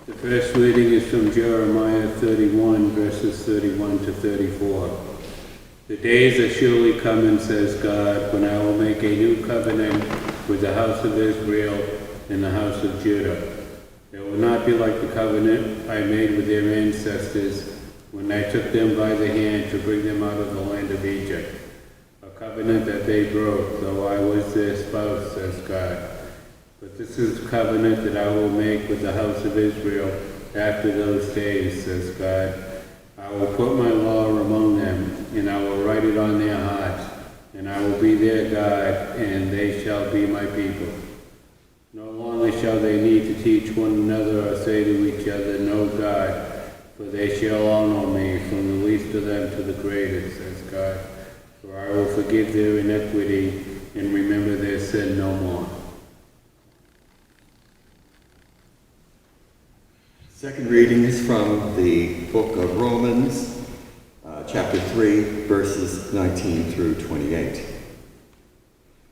The first reading is from Jeremiah 31, verses 31 to 34. The days are surely coming, says God, when I will make a new covenant with the house of Israel and the house of Judah. It will not be like the covenant I made with their ancestors when I took them by the hand to bring them out of the land of Egypt. A covenant that they broke, though I was their spouse, says God. But this is the covenant that I will make with the house of Israel after those days, says God. I will put my law among them, and I will write it on their hearts, and I will be their God, and they shall be my people. No longer shall they need to teach one another or say to each other, know God, for they shall all know me, from the least of them to the greatest, says God. For I will forgive their iniquity and remember their sin no more. Second reading is from the book of Romans, chapter 3, verses 19 through 28.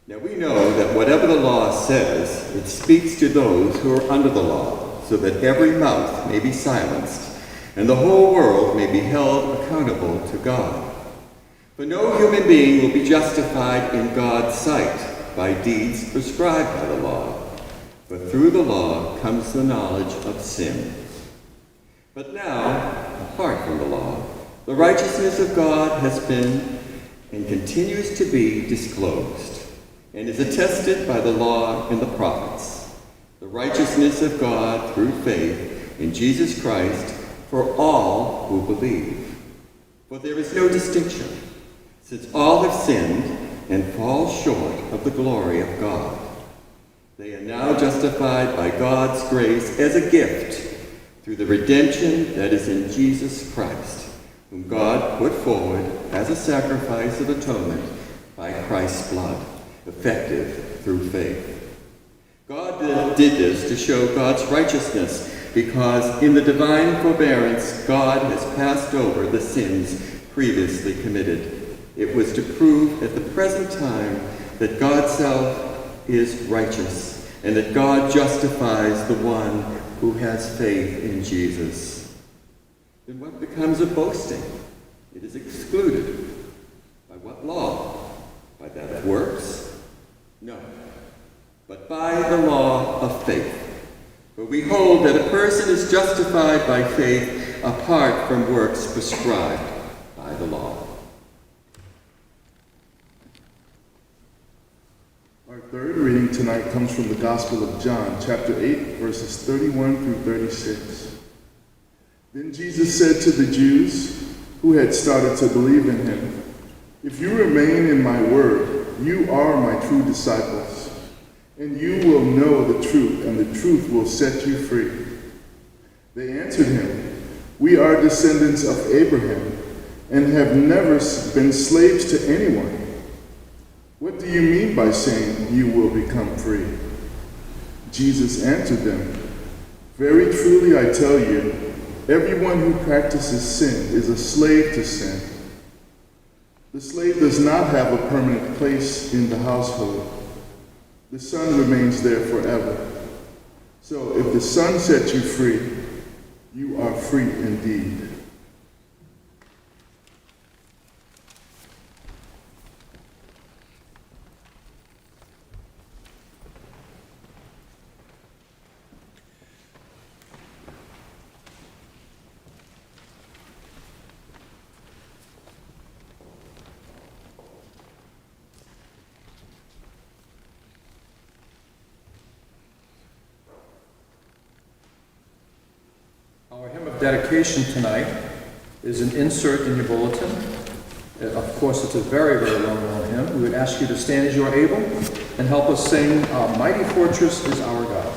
Now we know that whatever the law says, it speaks to those who are under the law, so that every mouth may be silenced, and the whole world may be held accountable to God. For no human being will be justified in God's sight by deeds prescribed by the law, but through the law comes the knowledge of sin. But now, apart from the law, the righteousness of God has been and continues to be disclosed, and is attested by the law and the prophets, the righteousness of God through faith in Jesus Christ for all who believe. For there is no distinction, since all have sinned and fall short of the glory of God. They are now justified by God's grace as a gift through the redemption that is in Jesus Christ, whom God put forward as a sacrifice of atonement by Christ's blood, effective through faith. God did this to show God's righteousness, because in the divine forbearance God has passed over the sins previously committed. It was to prove at the present time that God's self is righteous, and that God justifies the one who has faith in Jesus. Then what becomes of boasting? It is excluded. By what law? By that of works? No, but by the law of faith. For we hold that a person is justified by faith apart from works prescribed by the law. Our third reading tonight comes from the Gospel of John, chapter 8, verses 31 through 36. Then Jesus said to the Jews who had started to believe in him, "If you remain in my word, you are my true disciples, and you will know the truth, and the truth will set you free." They answered him, "We are descendants of Abraham, and have never been slaves to anyone. What do you mean by saying you will become free?" Jesus answered them, "Very truly I tell you, everyone who practices sin is a slave to sin. The slave does not have a permanent place in the household. The son remains there forever. So if the Son sets you free, you are free indeed." Our hymn of dedication tonight is an insert in your bulletin. Of course, it's a very, very well-known hymn. We would ask you to stand as you are able and help us sing, "Mighty Fortress is Our God."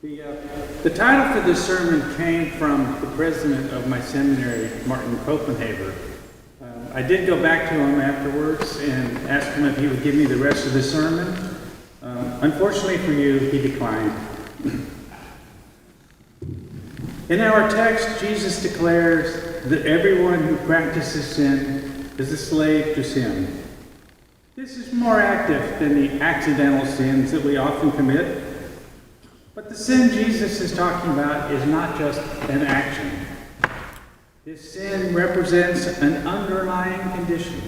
The title for this sermon came from the president of my seminary, Martin Copenhaver. I did go back to him afterwards and asked him if he would give me the rest of the sermon. Unfortunately for you, he declined. In our text, Jesus declares that everyone who practices sin is a slave to sin. This is more active than the accidental sins that we often commit. But the sin Jesus is talking about is not just an action. This sin represents an underlying condition.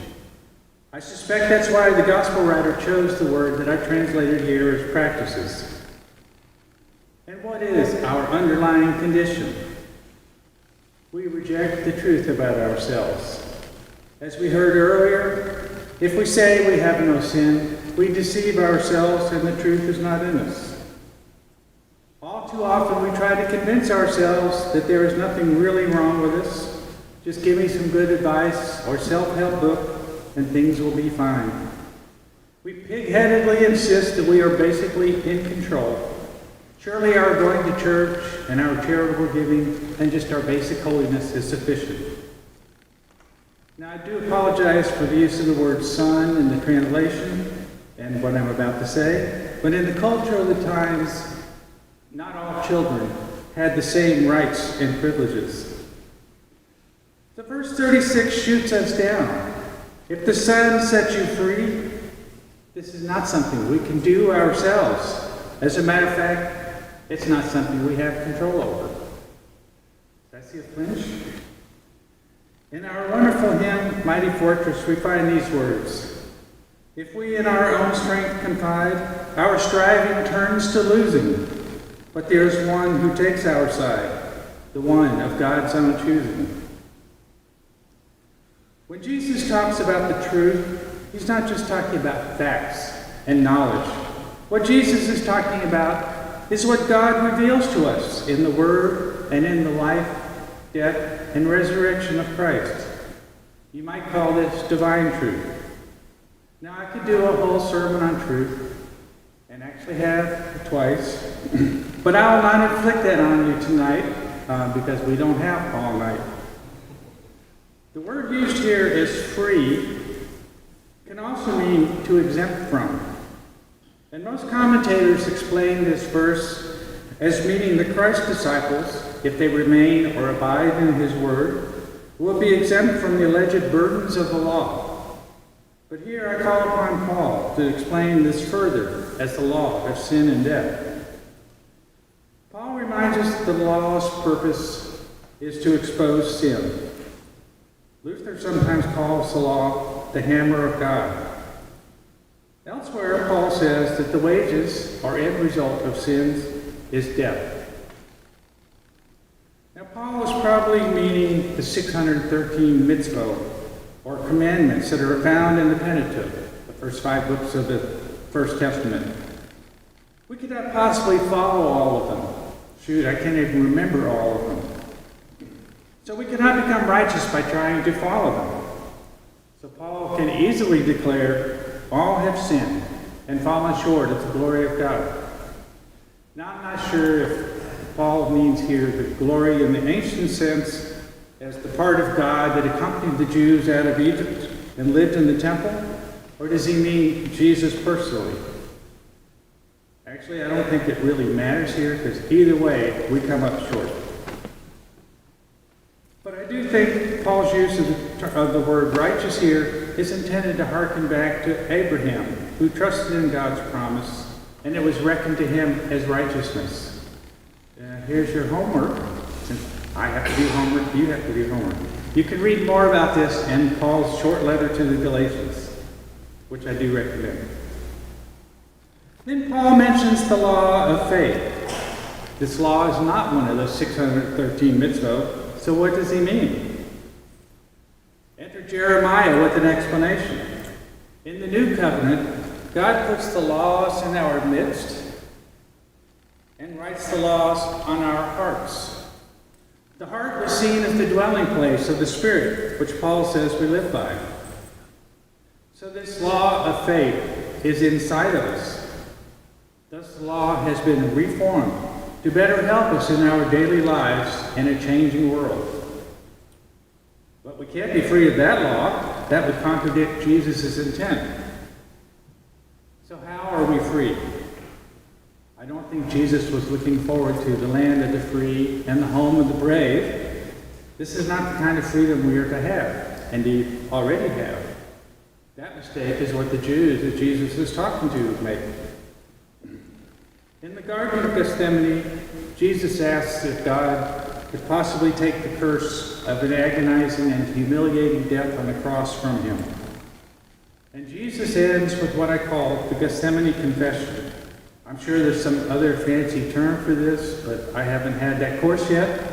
I suspect that's why the gospel writer chose the word that I translated here as practices. And what is our underlying condition? We reject the truth about ourselves. As we heard earlier, if we say we have no sin, we deceive ourselves and the truth is not in us. All too often we try to convince ourselves that there is nothing really wrong with us. Just give me some good advice or self-help book and things will be fine. We pig-headedly insist that we are basically in control. Surely our going to church and our charitable giving and just our basic holiness is sufficient. Now I do apologize for the use of the word son in the translation and what I'm about to say, but in the culture of the times, not all children had the same rights and privileges. The verse 36 shoots us down. If the Son sets you free, this is not something we can do ourselves. As a matter of fact, it's not something we have control over. Did I see a flinch? In our wonderful hymn, Mighty Fortress, we find these words. If we in our own strength confide, our striving turns to losing. But there is one who takes our side, the one of God's own choosing. When Jesus talks about the truth, he's not just talking about facts and knowledge. What Jesus is talking about is what God reveals to us in the Word and in the life, death, and resurrection of Christ. You might call this divine truth. Now, I could do a whole sermon on truth, and actually have twice, but I will not inflict that on you tonight because we don't have all night. The word used here is free can also mean to exempt from. And most commentators explain this verse as meaning that Christ's disciples, if they remain or abide in his word, will be exempt from the alleged burdens of the law. But here I call upon Paul to explain this further as the law of sin and death. Paul reminds us that the law's purpose is to expose sin. Luther sometimes calls the law the hammer of God. Elsewhere, Paul says that the wages or end result of sins is death. Now, Paul is probably meaning the 613 mitzvot, or commandments that are found in the Pentateuch, the first 5 books of the First Testament. We could not possibly follow all of them. Shoot, I can't even remember all of them. So we cannot become righteous by trying to follow them. So Paul can easily declare, all have sinned and fallen short of the glory of God. Now I'm not sure if Paul means here the glory in the ancient sense as the part of God that accompanied the Jews out of Egypt and lived in the temple, or does he mean Jesus personally? Actually, I don't think it really matters here because either way, we come up short. But I do think Paul's use of the word righteous here is intended to hearken back to Abraham, who trusted in God's promise, and it was reckoned to him as righteousness. Here's your homework. Since I have to do homework, you have to do homework. You can read more about this in Paul's short letter to the Galatians, which I do recommend. Then Paul mentions the law of faith. This law is not one of those 613 mitzvot. So what does he mean? Enter Jeremiah with an explanation. In the new covenant, God puts the laws in our midst and writes the laws on our hearts. The heart was seen as the dwelling place of the Spirit, which Paul says we live by. So this law of faith is inside of us. Thus the law has been reformed to better help us in our daily lives in a changing world. But we can't be free of that law. That would contradict Jesus' intent. So how are we free? I don't think Jesus was looking forward to the land of the free and the home of the brave. This is not the kind of freedom we are to have, indeed already have. That mistake is what the Jews that Jesus is talking to make. In the Garden of Gethsemane, Jesus asks if God could possibly take the curse of an agonizing and humiliating death on the cross from him. And Jesus ends with what I call the Gethsemane confession. I'm sure there's some other fancy term for this, but I haven't had that course yet.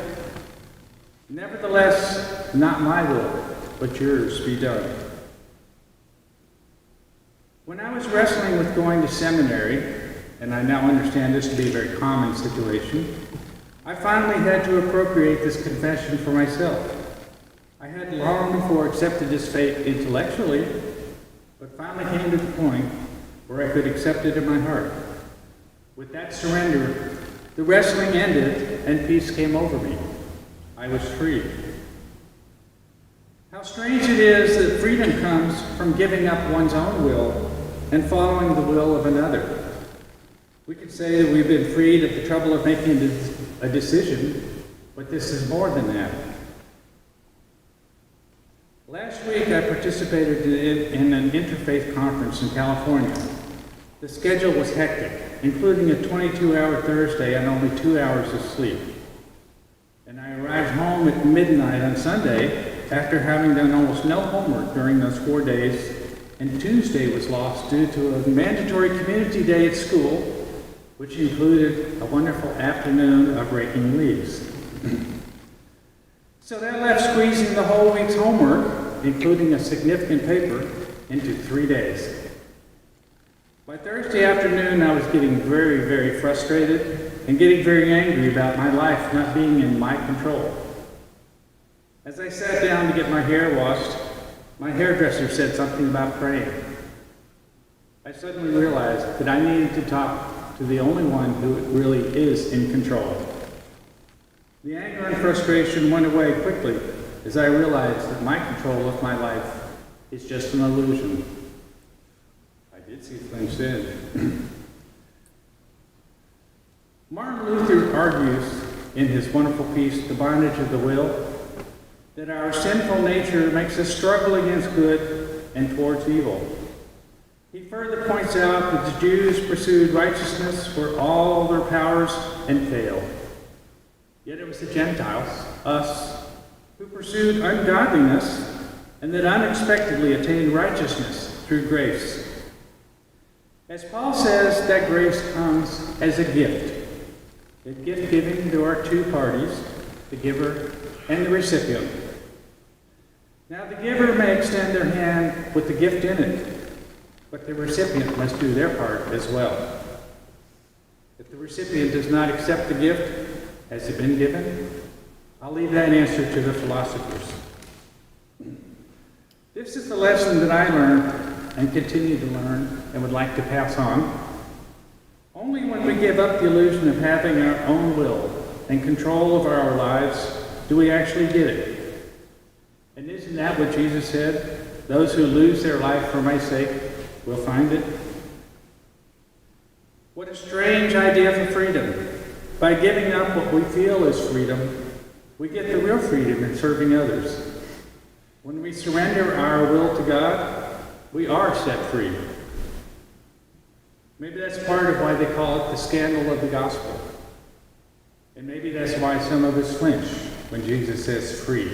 Nevertheless, not my will, but yours be done. When I was wrestling with going to seminary, and I now understand this to be a very common situation, I finally had to appropriate this confession for myself. I had long before accepted this fate intellectually, but finally came to the point where I could accept it in my heart. With that surrender, the wrestling ended and peace came over me. I was free. How strange it is that freedom comes from giving up one's own will and following the will of another. We could say that we've been freed of the trouble of making a decision, but this is more than that. Last week I participated in an interfaith conference in California. The schedule was hectic, including a 22-hour Thursday and only 2 hours of sleep. And I arrived home at midnight on Sunday after having done almost no homework during those 4 days, and Tuesday was lost due to a mandatory community day at school, which included a wonderful afternoon of raking leaves. So that left squeezing the whole week's homework, including a significant paper, into 3 days. By Thursday afternoon, I was getting very, very frustrated and getting very angry about my life not being in my control. As I sat down to get my hair washed, my hairdresser said something about praying. I suddenly realized that I needed to talk to the only one who really is in control. The anger and frustration went away quickly as I realized that my control of my life is just an illusion. I did see things then. Martin Luther argues in his wonderful piece, The Bondage of the Will, that our sinful nature makes us struggle against good and towards evil. He further points out that the Jews pursued righteousness for all their powers and failed. Yet it was the Gentiles, us, who pursued ungodliness and that unexpectedly attained righteousness through grace. As Paul says, that grace comes as a gift. A gift given to our two parties, the giver and the recipient. Now the giver may extend their hand with the gift in it, but the recipient must do their part as well. If the recipient does not accept the gift, has it been given? I'll leave that answer to the philosophers. This is the lesson that I learned and continue to learn and would like to pass on. Only when we give up the illusion of having our own will and control of our lives do we actually get it. And isn't that what Jesus said? Those who lose their life for my sake will find it. What a strange idea for freedom. By giving up what we feel is freedom, we get the real freedom in serving others. When we surrender our will to God, we are set free. Maybe that's part of why they call it the scandal of the gospel. And maybe that's why some of us flinch when Jesus says free.